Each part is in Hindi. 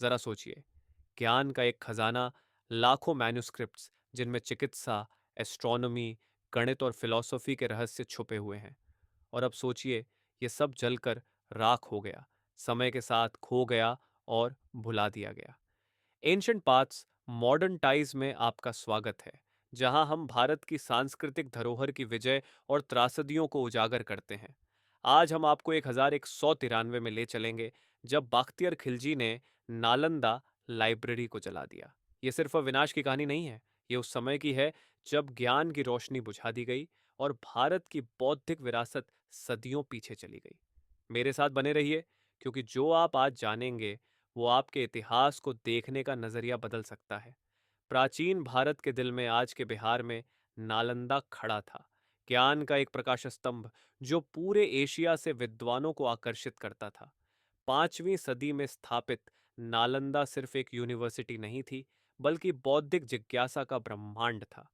जरा सोचिए, ज्ञान का एक खजाना, लाखों मैन्युस्क्रिप्ट्स जिनमें चिकित्सा, एस्ट्रोनॉमी, गणित और फिलॉसफी के रहस्य छुपे हुए हैं। और अब सोचिए, ये सब जलकर राख हो गया, समय के साथ खो गया और भुला दिया गया। एंशंट पाथ्स मॉडर्न टाइज में आपका स्वागत है, जहां हम भारत की सांस्कृतिक धरोहर की विजय और त्रासदियों को उजागर करते हैं। आज हम आपको 1193 में ले चलेंगे, जब बख्तियार खिलजी ने नालंदा लाइब्रेरी को जला दिया। ये सिर्फ विनाश की कहानी नहीं है, ये उस समय की है जब ज्ञान की रोशनी बुझा दी गई और भारत की बौद्धिक विरासत सदियों पीछे चली गई। मेरे साथ बने रहिए, क्योंकि जो आप आज जानेंगे वो आपके इतिहास को देखने का नजरिया बदल सकता है। प्राचीन भारत के दिल में, आज के बिहार में, नालंदा खड़ा था, ज्ञान का एक प्रकाश स्तंभ जो पूरे एशिया से विद्वानों को आकर्षित करता था। 5वीं सदी में स्थापित नालंदा सिर्फ एक यूनिवर्सिटी नहीं थी, बल्कि बौद्धिक जिज्ञासा का ब्रह्मांड था।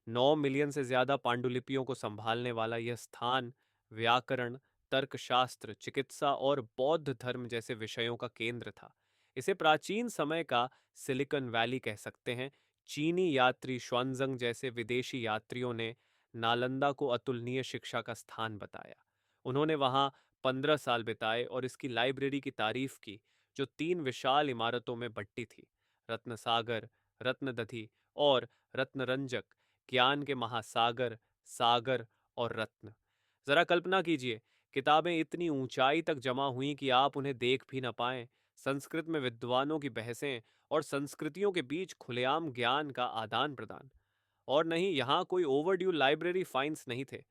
9 मिलियन से ज्यादा पांडुलिपियों को संभालने वाला यह स्थान व्याकरण, तर्कशास्त्र, चिकित्सा और बौद्ध धर्म जैसे विषयों का केंद्र था। इसे प्राचीन समय का सिलिकॉन वैली कह सकते हैं। चीनी यात्री श्वानजंग जैसे विदेशी यात्रियों ने नालंदा को अतुलनीय शिक्षा का स्थान बताया। उन्होंने वहां 15 साल बिताए और इसकी लाइब्रेरी की तारीफ की, जो 3 विशाल इमारतों में बट्टी थी: रत्न सागर, रत्नदधि और रत्नरंजक, ज्ञान के महासागर, सागर और रत्न। जरा कल्पना कीजिए, किताबें इतनी ऊंचाई तक जमा हुई कि आप उन्हें देख भी न पाएं। संस्कृत में विद्वानों की बहसें और संस्कृतियों के बीच खुलेआम ज्ञान का आदान प्रदान। और नहीं, यहाँ कोई ओवरड्यू लाइब्रेरी फाइन्स नहीं थे।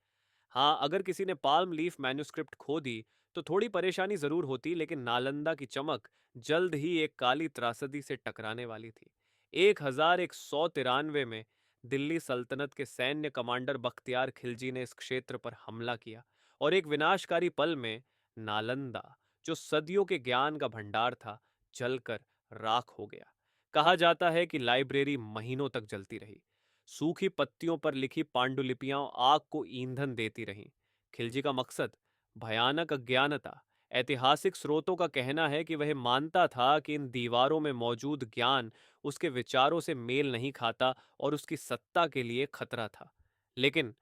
हाँ, अगर किसी ने पाल्म लीफ मैन्युस्क्रिप्ट खो दी तो थोड़ी परेशानी जरूर होती, लेकिन नालंदा की चमक जल्द ही एक काली त्रासदी से टकराने वाली थी। 1193 में दिल्ली सल्तनत के सैन्य कमांडर बख्तियार खिलजी ने इस क्षेत्र पर हमला किया और एक विनाशकारी पल में नालंदा, जो सदियों के ज्ञान का भंडार था, जलकर राख हो गया। कहा जाता है कि लाइब्रेरी महीनों तक जलती रही। सूखी पत्तियों पर लिखी पांडुलिपियां आग को ईंधन देती रहीं। खिलजी का मकसद भयानक अज्ञानता। ऐतिहासिक स्रोतों का कहना है कि वह मानता था कि इन दीवारों में मौजूद ज्ञान उसके विचारों से मेल नहीं खाता और उसकी सत्ता के लिए खतरा था। लेकिन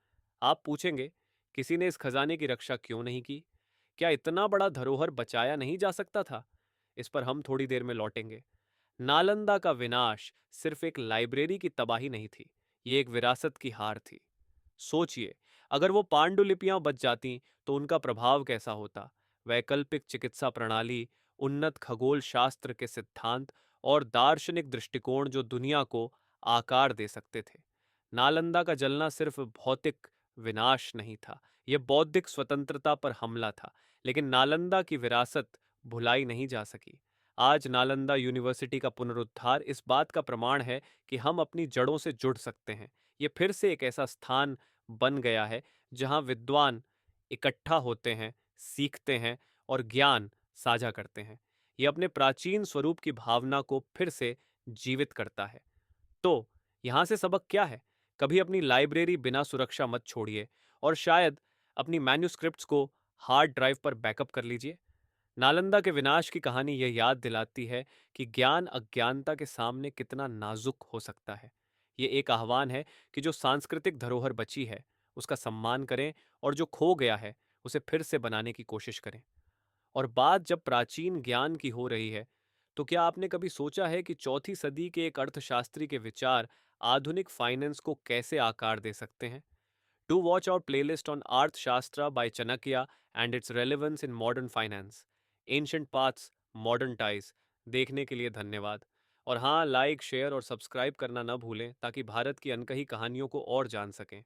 आप पूछेंगे, किसी ने इस खजाने की रक्षा क्यों नहीं की? क्या इतना बड़ा धरोहर बचाया नहीं जा सकता था? इस पर हम थोड़ी देर में लौटेंगे। नालंदा का विनाश सिर्फ एक लाइब्रेरी की तबाही नहीं थी, ये एक विरासत की हार थी। सोचिए, अगर वो पांडुलिपियां बच जाती तो उनका प्रभाव कैसा होता? वैकल्पिक चिकित्सा प्रणाली, उन्नत खगोल शास्त्र के सिद्धांत और दार्शनिक दृष्टिकोण जो दुनिया को आकार दे सकते थे। नालंदा का जलना सिर्फ भौतिक विनाश नहीं था, यह बौद्धिक स्वतंत्रता पर हमला था। लेकिन नालंदा की विरासत भुलाई नहीं जा सकी। आज नालंदा यूनिवर्सिटी का पुनरुद्धार इस बात का प्रमाण है कि हम अपनी जड़ों से जुड़ सकते हैं। ये फिर से एक ऐसा स्थान बन गया है जहां विद्वान इकट्ठा होते हैं, सीखते हैं और ज्ञान साझा करते हैं। ये अपने प्राचीन स्वरूप की भावना को फिर से जीवित करता है। तो यहां से सबक क्या है? कभी अपनी लाइब्रेरी बिना सुरक्षा मत छोड़िए, और शायद अपनी मैन्युस्क्रिप्ट्स को हार्ड ड्राइव पर बैकअप कर लीजिए। नालंदा के विनाश की कहानी यह याद दिलाती है कि ज्ञान अज्ञानता के सामने कितना नाजुक हो सकता है। ये एक आह्वान है कि जो सांस्कृतिक धरोहर बची है उसका सम्मान करें, और जो खो गया है उसे फिर से बनाने की कोशिश करें। और बात जब प्राचीन ज्ञान की हो रही है, तो क्या आपने कभी सोचा है कि चौथी सदी के एक अर्थशास्त्री के विचार आधुनिक फाइनेंस को कैसे आकार दे सकते हैं? Do watch our playlist on Arthashastra by Chanakya and its relevance in modern finance, ancient paths, modern ties. देखने के लिए धन्यवाद। और हाँ, लाइक, शेयर और सब्सक्राइब करना न भूलें, ताकि भारत की अनकही कहानियों को और जान सकें।